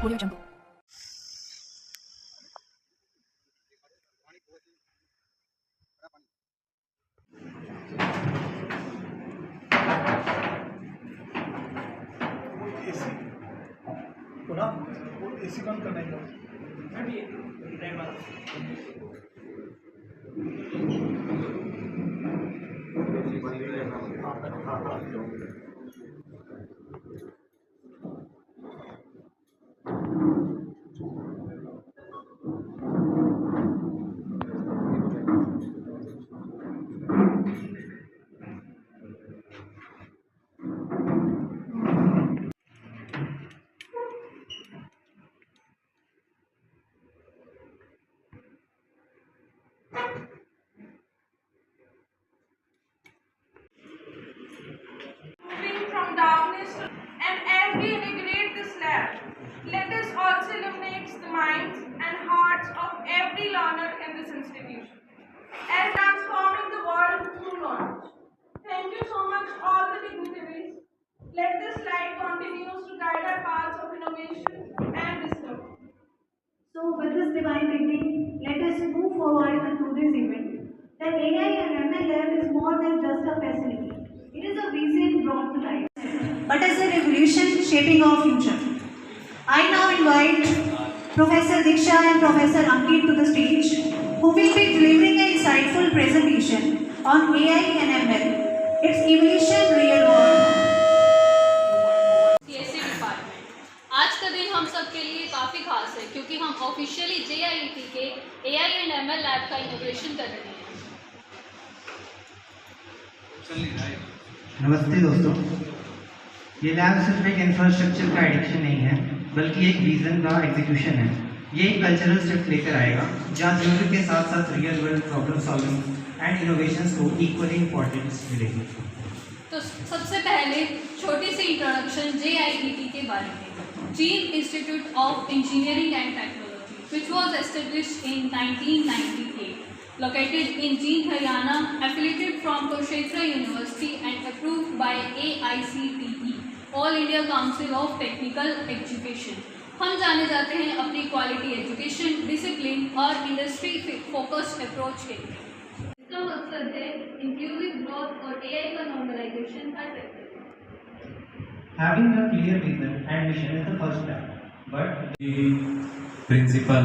Audio Jungle. AC बंद करने का from darkness and as we integrate this lab, let us also illuminate the minds and hearts of every learner in this institution and transforming the world through knowledge. Thank you so much all the dignitaries. Let this light continue to guide our paths of innovation and discovery. So with this divine beginning, let us move forward in the today's event. The AI and ML lab is more than just a facility. It is a vision brought to life, but as a revolution shaping our future. I now invite Professor Diksha and Professor Ankit to the stage, who will be delivering an insightful presentation on AI and ML, its evolution real world. CSE department. आज का दिन हम सब के लिए काफ़ी खास है क्योंकि हम ऑफिशियली JIET के AI एंड ML लैब का इनोवेशन कर रहे हैं। नमस्ते दोस्तों, ये लैब सिर्फ एक इंफ्रास्ट्रक्चर का एडिक्शन नहीं है बल्कि एक विजन का एग्जीक्यूशन है। ये एक कल्चरल शिफ्ट लेकर आएगा जहाँ थ्योरी के साथ साथ real world problem solving and innovations को इक्वली इम्पोर्टेंस मिलेगी। तो सबसे पहले छोटी सी इंट्रोडक्शन JIET के बारे में। Gene institute of engineering and technology which was established in 1998, located in Jeend, Haryana, affiliated from Kurukshetra University and approved by AICTE, All India Council of Technical Education. हम जाने जाते हैं अपनी क्वालिटी एजुकेशन, डिसिप्लिन और industry focused approach के लिए। इसका मकसद है इंक्लूसिव ग्रोथ और AI का नॉर्मलाइजेशन हर सेक्टर में। Having a clear vision and mission is the first step, but principal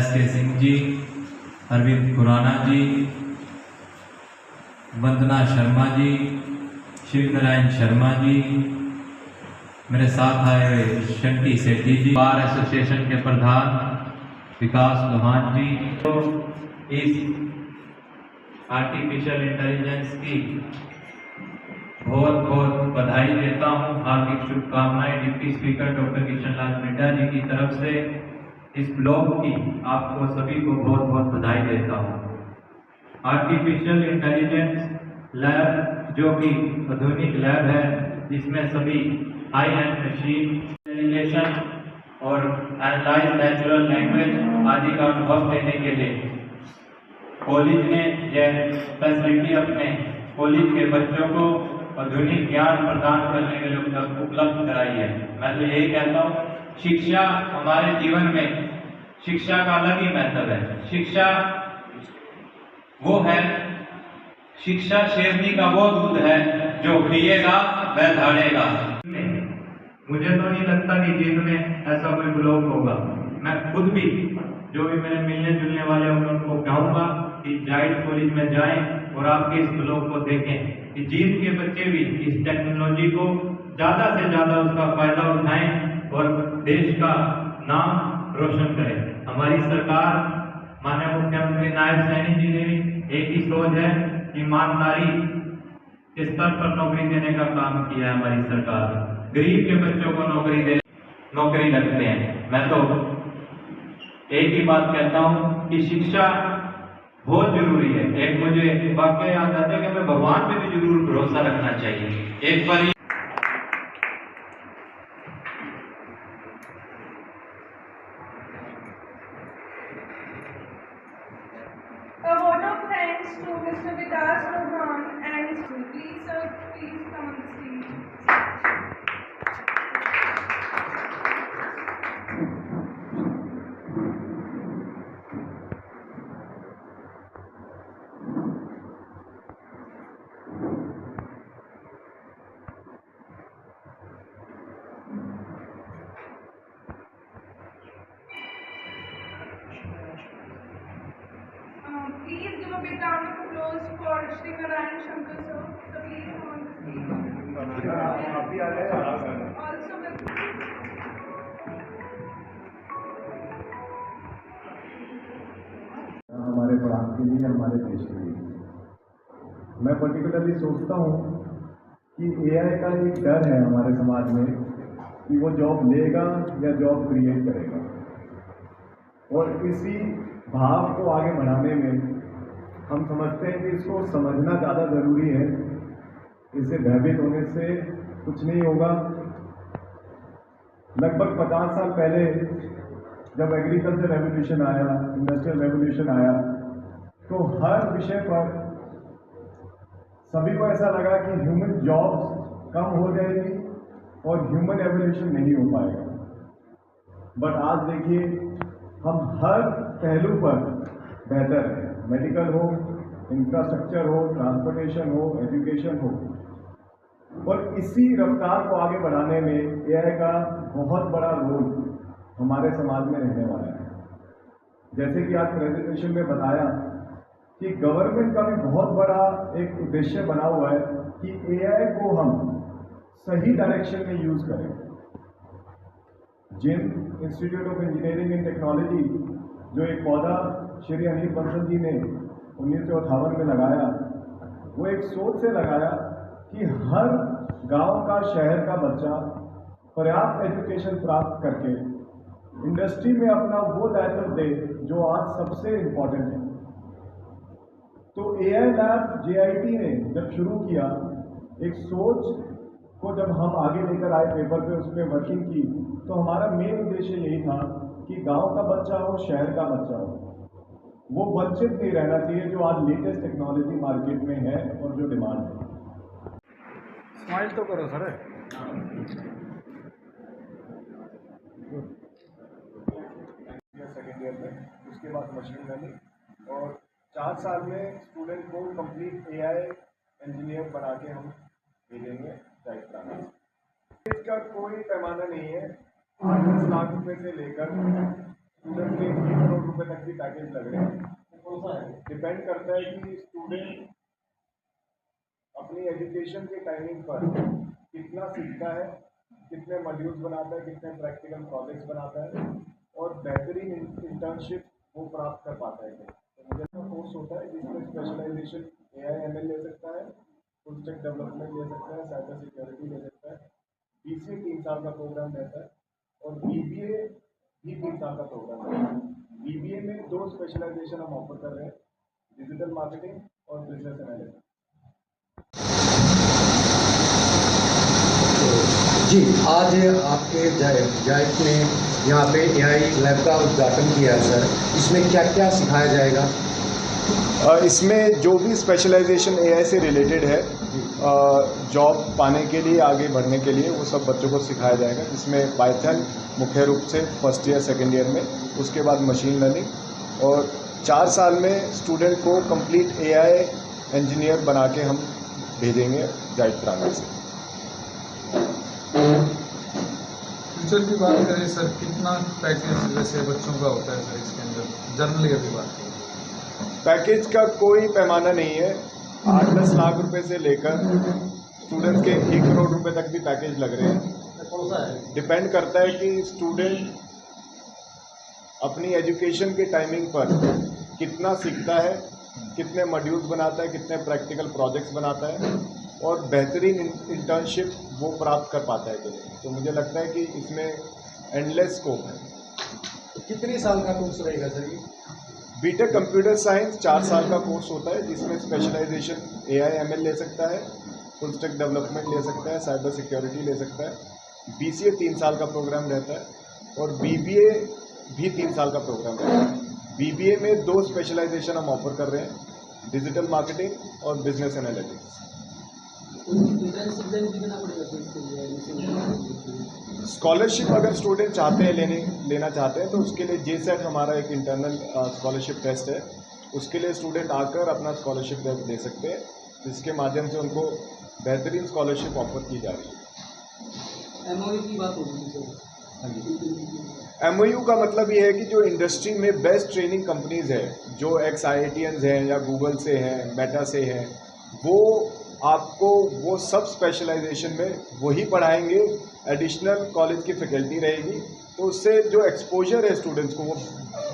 SK Singh ji, Arvind Khurana ji, Vandana Sharma ji, Shiv Narayan Sharma ji, मेरे साथ आए हुए शंटी सेठी जी, बार एसोसिएशन के प्रधान विकास लोहान जी, तो इस आर्टिफिशियल इंटेलिजेंस की बहुत बहुत बधाई देता हूँ। हार्दिक शुभकामनाएं deputy speaker doctor Kishan Lal Midda जी की तरफ से इस ब्लॉग की आपको सभी को बहुत बहुत बधाई देता हूँ। आर्टिफिशियल इंटेलिजेंस लैब जो कि आधुनिक लैब है जिसमें सभी हाई एंड मशीन इंटेलिजेशन और एनालाइज नेचुरल लैंग्वेज आदि का अनुभव देने के लिए कॉलेज ने यह फैसिलिटी अपने कॉलेज के बच्चों को आधुनिक ज्ञान प्रदान करने के लिए उपलब्ध कराई है। मैं तो यही कहता हूँ, शिक्षा हमारे जीवन में शिक्षा का अलग ही महत्व है। शिक्षा वो है, शिक्षा शेरनी का वो दूध है जो पिएगा वह धाड़ेगा। मुझे तो नहीं लगता कि जीवन में ऐसा कोई ब्लॉग होगा। मैं खुद भी जो भी मेरे मिलने जुलने वाले होंगे उनको कहूँगा कि जाइड कॉलेज में जाएं और आपके इस ब्लॉग को देखें कि जींद के बच्चे भी इस टेक्नोलॉजी को ज़्यादा से ज़्यादा उसका फायदा उठाएं और देश का नाम रोशन करें। हमारी सरकार, माननीय मुख्यमंत्री नायब सैनी जी ने भी एक ही सोच है कि ईमानदारी के स्तर पर नौकरी देने का काम किया है हमारी सरकार। गरीब के बच्चों को नौकरी लगते हैं। मैं तो एक ही बात कहता हूँ कि शिक्षा बहुत जरूरी है। एक मुझे वाक्य याद आता है कि हमें भगवान पे भी जरूर भरोसा रखना चाहिए। एक बार A vote of thanks to Mr. Vikas Lohan and please sir, please come on the stage. Mr. Narayan Shankar sir, so please come on the stage. आप भी आ जाए Also with हमारे प्रांत के लिए, हमारे देश के लिए। मैं पर्टिकुलरली सोचता हूँ कि एआई का एक डर है हमारे समाज में कि वो जॉब लेगा या जॉब क्रिएट करेगा, और इसी भाव को आगे बढ़ाने में हम समझते हैं कि इसको समझना ज़्यादा ज़रूरी है। इससे भयभीत होने से कुछ नहीं होगा। लगभग 50 साल पहले जब एग्रीकल्चर रेवोल्यूशन आया, इंडस्ट्रियल रेवोल्यूशन आया, तो हर विषय पर सभी को ऐसा लगा कि ह्यूमन जॉब्स कम हो जाएगी और ह्यूमन एवोल्यूशन नहीं हो पाएगा। बट आज देखिए, हम हर पहलू पर बेहतर हैं। मेडिकल हो, इंफ्रास्ट्रक्चर हो, ट्रांसपोर्टेशन हो, एजुकेशन हो, और इसी रफ्तार को आगे बढ़ाने में एआई का बहुत बड़ा रोल हमारे समाज में रहने वाला है। जैसे कि आज प्रेजेंटेशन में बताया कि गवर्नमेंट का भी बहुत बड़ा एक उद्देश्य बना हुआ है कि एआई को हम सही डायरेक्शन में यूज करें। जिन institute of engineering and technology, जो एक पौधा श्री अनिल बंसल जी ने 1958 में लगाया, वो एक सोच से लगाया कि हर गांव का, शहर का बच्चा पर्याप्त एजुकेशन प्राप्त करके इंडस्ट्री में अपना वो दायित्व दे जो आज सबसे इम्पोर्टेंट है। तो एआई लैब जेआईटी ने जब शुरू किया, एक सोच को जब हम आगे लेकर आए, पेपर पे उस पर वर्किंग की, तो हमारा मेन उद्देश्य यही था कि गांव का बच्चा हो, शहर का बच्चा हो, वो वंचित नहीं रहना चाहिए, जो आज लेटेस्ट टेक्नोलॉजी मार्केट में है और जो डिमांड है। स्माइल तो करो सर। सेकेंड ईयर में, उसके बाद मशीन लर्निंग, और 4 साल में स्टूडेंट को कंप्लीट एआई इंजीनियर बना के हम भेजेंगे डाइट प्रांत। इसका कोई पैमाना नहीं है। 8-10 लाख रुपए से लेकर स्टूडेंट के 1 करोड़ रुपए तक भी पैकेज लग रहे हैं। डिपेंड करता है कि स्टूडेंट अपनी एजुकेशन के टाइमिंग पर कितना सीखता है, कितने मॉड्यूल्स बनाता है, कितने प्रैक्टिकल प्रोजेक्ट्स बनाता है, और बेहतरीन इंटर्नशिप वो प्राप्त कर पाता है। तो मुझे कोर्स होता है जिसमें स्पेशलाइजेशन AI/ML ले सकता है, फुल स्टैक डेवलपमेंट ले सकता है, साइबर सिक्योरिटी ले सकता है। BCA 3 साल का प्रोग्राम रहता है, और BBA भी 3 साल का प्रोग्राम रहता है। BBA में 2 स्पेशलाइजेशन हम ऑफर कर रहे हैं, डिजिटल मार्केटिंग और बिजनेस एनालिटिक्स। जी, आज आपके जायक ने यहाँ पे एआई लैब का उद्घाटन किया है सर। इसमें क्या क्या सिखाया जाएगा? इसमें जो भी स्पेशलाइजेशन एआई से रिलेटेड है, जॉब पाने के लिए, आगे बढ़ने के लिए, वो सब बच्चों को सिखाया जाएगा। इसमें पाइथन मुख्य रूप से फर्स्ट ईयर सेकेंड ईयर में, उसके बाद मशीन लर्निंग, और 4 साल में स्टूडेंट को कंप्लीट एआई इंजीनियर बना के हम भेजेंगे जाइट प्रांत से। फ्यूचर की बात करें सर, कितना पैकेज वैसे बच्चों का होता है सर इसके अंदर, जनरली अभी बात करें? पैकेज का कोई पैमाना नहीं है। 8-10 लाख रुपए से लेकर स्टूडेंट्स के 1 करोड़ रुपए तक भी पैकेज लग रहे हैं। डिपेंड करता है कि स्टूडेंट अपनी एजुकेशन के टाइमिंग पर कितना सीखता है, कितने मॉड्यूल्स बनाता है, कितने प्रैक्टिकल प्रोजेक्ट्स बनाता है, और बेहतरीन इंटर्नशिप वो प्राप्त कर पाता है कि नहीं। तो मुझे लगता है कि इसमें एंडलेस स्कोप है। तो कितने साल का कोर्स रहेगा सर ये? बीटेक कंप्यूटर साइंस 4 साल का कोर्स होता है, जिसमें स्पेशलाइजेशन AI/ML ले सकता है, फुल स्टैक डेवलपमेंट ले सकता है, साइबर सिक्योरिटी ले सकता है। BCA 3 साल का प्रोग्राम रहता है, और BBA भी 3 साल का प्रोग्राम रहता है। BBA में 2 स्पेशलाइजेशन हम ऑफर कर रहे हैं, डिजिटल मार्केटिंग और बिजनेस एनालिटिक्स। स्कॉलरशिप अगर स्टूडेंट चाहते हैं लेना चाहते हैं, तो उसके लिए JSET हमारा एक इंटरनल स्कॉलरशिप टेस्ट है। उसके लिए स्टूडेंट आकर अपना स्कॉलरशिप दे सकते हैं, जिसके माध्यम से उनको बेहतरीन स्कॉलरशिप ऑफर की जा रही है। MOU की बात होगी सर? हाँ जी। MOU का मतलब ये है कि जो इंडस्ट्री में बेस्ट ट्रेनिंग कंपनीज है, जो ex-IITians हैं या गूगल से हैं, मेटा से हैं, वो आपको वो सब स्पेशलाइजेशन में वही पढ़ाएंगे, एडिशनल कॉलेज की फैकल्टी रहेगी, तो उससे जो एक्सपोजर है स्टूडेंट्स को वो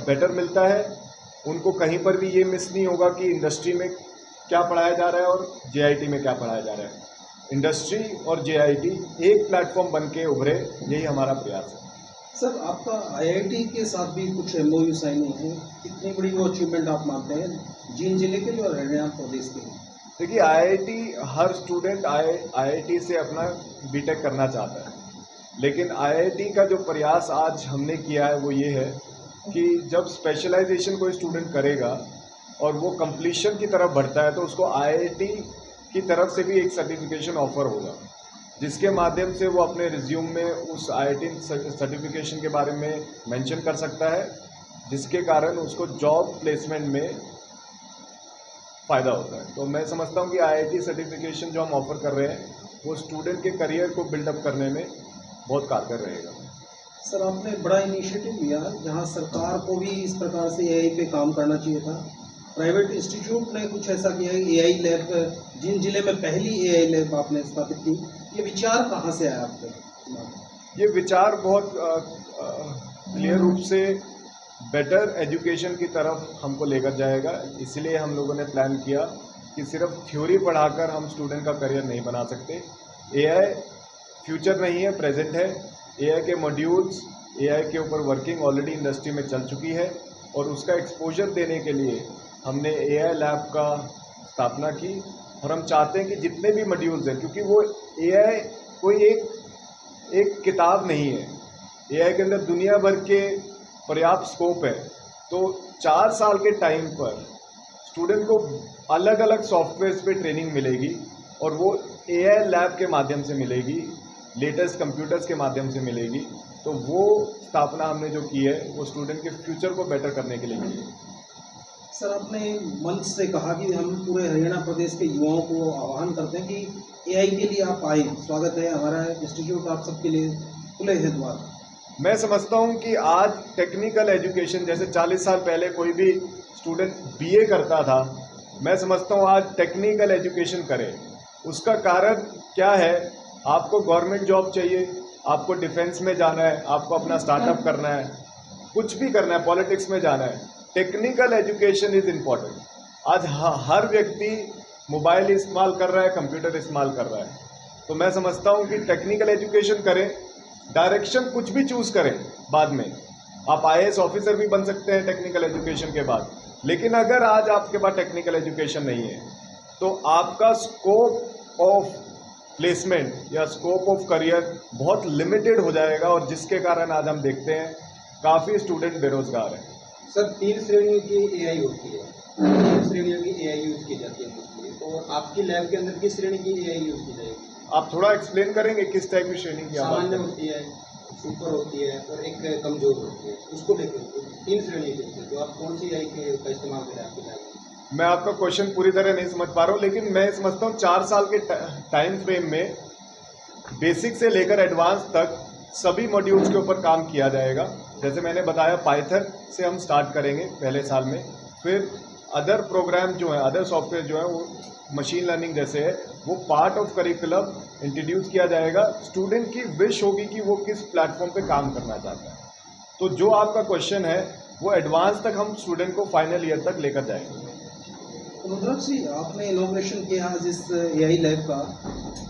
बेटर मिलता है। उनको कहीं पर भी ये मिस नहीं होगा कि इंडस्ट्री में क्या पढ़ाया जा रहा है और JIT में क्या पढ़ाया जा रहा है। इंडस्ट्री और JIT एक प्लेटफॉर्म बन के उभरे, यही हमारा प्रयास है। सर आपका IIT के साथ भी कुछ MOU साइन हुए हैं, कितनी बड़ी वो अचीवमेंट आप मानते हैं जींद जिले के लिए और हरियाणा प्रदेश के लिए? देखिए, IIT हर स्टूडेंट IIT से अपना BTech करना चाहता है, लेकिन IIT का जो प्रयास आज हमने किया है वो ये है कि जब स्पेशलाइजेशन कोई स्टूडेंट करेगा और वो कंप्लीशन की तरफ बढ़ता है तो उसको IIT की तरफ से भी एक सर्टिफिकेशन ऑफर होगा, जिसके माध्यम से वो अपने रिज्यूम में उस IIT सर्टिफिकेशन के बारे में मेंशन कर सकता है, जिसके कारण उसको जॉब प्लेसमेंट में फ़ायदा होता है। तो मैं समझता हूँ कि IIT सर्टिफिकेशन जो हम ऑफ़र कर रहे हैं वो स्टूडेंट के करियर को बिल्डअप करने में बहुत कारगर रहेगा। सर आपने बड़ा इनिशिएटिव लिया जहां सरकार को भी इस प्रकार से AI पे काम करना चाहिए था। प्राइवेट इंस्टीट्यूट ने कुछ ऐसा किया है, AI लैब जिन जिले में पहली AI लैब आपने स्थापित की, ये विचार कहाँ से आया आपके? ये विचार बहुत क्लियर रूप से बेटर एजुकेशन की तरफ हमको लेकर जाएगा। इसलिए हम लोगों ने प्लान किया कि सिर्फ थ्योरी पढ़ाकर हम स्टूडेंट का करियर नहीं बना सकते। AI फ्यूचर नहीं है, प्रेजेंट है। AI के मॉड्यूल्स, AI के ऊपर वर्किंग ऑलरेडी इंडस्ट्री में चल चुकी है और उसका एक्सपोजर देने के लिए हमने AI लैब का स्थापना की और हम चाहते हैं कि जितने भी मॉड्यूल्स हैं, क्योंकि वो AI कोई एक किताब नहीं है, AI के अंदर दुनिया भर के पर्याप्त स्कोप है। तो 4 साल के टाइम पर स्टूडेंट को अलग अलग सॉफ्टवेयर्स पे ट्रेनिंग मिलेगी और वो AI लैब के माध्यम से मिलेगी, लेटेस्ट कंप्यूटर्स के माध्यम से मिलेगी। तो वो स्थापना हमने जो की है वो स्टूडेंट के फ्यूचर को बेटर करने के लिए की है। सर आपने मंच से कहा कि हम पूरे हरियाणा प्रदेश के युवाओं को आह्वान करते हैं कि AI के लिए आप आए, स्वागत है, हमारा इंस्टीट्यूट आप सबके लिए खुले हैं द्वार। मैं समझता हूँ कि आज टेक्निकल एजुकेशन, जैसे 40 साल पहले कोई भी स्टूडेंट BA करता था, मैं समझता हूँ आज टेक्निकल एजुकेशन करे। उसका कारण क्या है? आपको गवर्नमेंट जॉब चाहिए, आपको डिफेंस में जाना है, आपको अपना स्टार्टअप करना है, कुछ भी करना है, पॉलिटिक्स में जाना है, टेक्निकल एजुकेशन इज़ इम्पॉर्टेंट। आज हर व्यक्ति मोबाइल इस्तेमाल कर रहा है, कंप्यूटर इस्तेमाल कर रहा है। तो मैं समझता हूँ कि टेक्निकल एजुकेशन करें, डायरेक्शन कुछ भी चूज़ करें। बाद में आप IAS ऑफिसर भी बन सकते हैं टेक्निकल एजुकेशन के बाद, लेकिन अगर आज आपके पास टेक्निकल एजुकेशन नहीं है तो आपका स्कोप ऑफ प्लेसमेंट या स्कोप ऑफ करियर बहुत लिमिटेड हो जाएगा, और जिसके कारण आज हम देखते हैं काफ़ी स्टूडेंट बेरोजगार हैं। सर 3 श्रेणियों की AI होती है, 3 श्रेणियों की AI यूज़ की जाती है मोस्टली, तो आपकी लैब के अंदर किस श्रेणी की AI यूज़ की जाएगी? आप थोड़ा एक्सप्लेन करेंगे किस टाइप की श्रेणी की? सामान्य होती है, सुपर होती है और एक कमजोर होती है, उसको लेकर 3 श्रेणी होती है। तो आप कौन सी AI का इस्तेमाल करें आपकी लैब में? मैं आपका क्वेश्चन पूरी तरह नहीं समझ पा रहा हूँ, लेकिन मैं समझता हूँ 4 साल के टाइम फ्रेम में बेसिक से लेकर एडवांस तक सभी मॉड्यूल्स के ऊपर काम किया जाएगा। जैसे मैंने बताया, पाइथन से हम स्टार्ट करेंगे पहले साल में, फिर अदर प्रोग्राम जो है, अदर सॉफ्टवेयर जो है वो मशीन लर्निंग जैसे है वो पार्ट ऑफ करिकुलम इंट्रोड्यूस किया जाएगा। स्टूडेंट की विश होगी कि वो किस प्लेटफॉर्म पे काम करना चाहता है। तो जो आपका क्वेश्चन है वो एडवांस तक हम स्टूडेंट को फाइनल ईयर तक लेकर जाएंगे। रुद्राक्ष जी, आपने इनॉग्रेशन किया आज इस AI लैब का,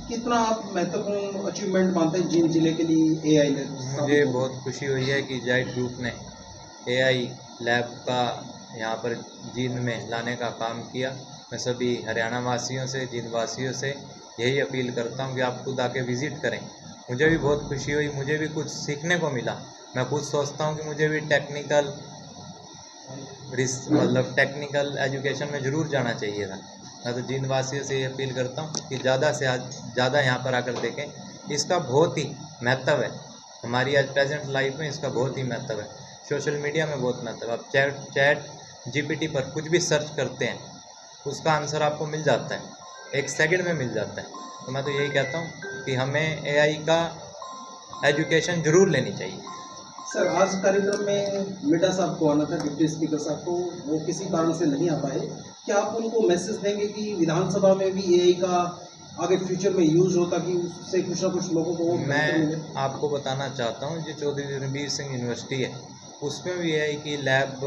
कितना आप महत्वपूर्ण अचीवमेंट मानते हैं जींद जिले के लिए AI लैब? मुझे बहुत खुशी हुई है कि जाइट ग्रुप ने AI लैब का यहाँ पर जींद में लाने का काम किया। मैं सभी हरियाणा वासियों से, जींद वासियों से यही अपील करता हूँ कि आप खुद आके विज़िट करें। मुझे भी बहुत खुशी हुई, मुझे भी कुछ सीखने को मिला। मैं खुद सोचता हूँ कि मुझे भी टेक्निकल एजुकेशन में ज़रूर जाना चाहिए था। मैं तो जींद वासियों से ये अपील करता हूँ कि ज़्यादा से ज़्यादा यहाँ पर आकर देखें। इसका बहुत ही महत्व है हमारी आज प्रेजेंट लाइफ में, इसका बहुत ही महत्व है। सोशल मीडिया में बहुत महत्व है। आप चैट GPT पर कुछ भी सर्च करते हैं, उसका आंसर आपको मिल जाता है, 1 सेकंड में मिल जाता है। तो मैं तो यही कहता हूँ कि हमें AI का एजुकेशन ज़रूर लेनी चाहिए। सर आज कार्यक्रम में मिड्डा साहब को आना था, डिप्टी स्पीकर साहब को, वो किसी कारण से नहीं आ पाए, क्या आप उनको मैसेज देंगे कि विधानसभा में भी एआई का आगे फ्यूचर में यूज हो, ताकि उससे कुछ ना कुछ लोगों को मैं आपको बताना चाहता हूँ, जो चौधरी रणबीर सिंह यूनिवर्सिटी है उसमें भी एआई की लैब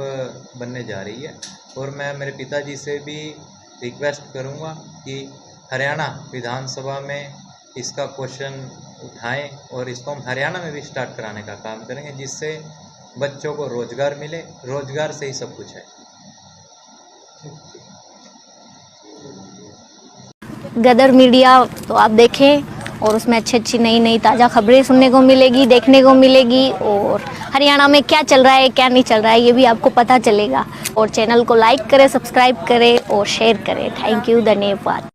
बनने जा रही है, और मैं मेरे पिताजी से भी रिक्वेस्ट करूँगा कि हरियाणा विधानसभा में इसका क्वेश्चन उठाएं और इसको हम हरियाणा में भी स्टार्ट कराने का काम करेंगे, जिससे बच्चों को रोज़गार मिले। रोज़गार से ही सब कुछ है। गदर मीडिया तो आप देखें, और उसमें अच्छी नई नई ताज़ा खबरें सुनने को मिलेगी, देखने को मिलेगी, और हरियाणा में क्या चल रहा है क्या नहीं चल रहा है ये भी आपको पता चलेगा। और चैनल को लाइक करें, सब्सक्राइब करें और शेयर करें। थैंक यू, धन्यवाद।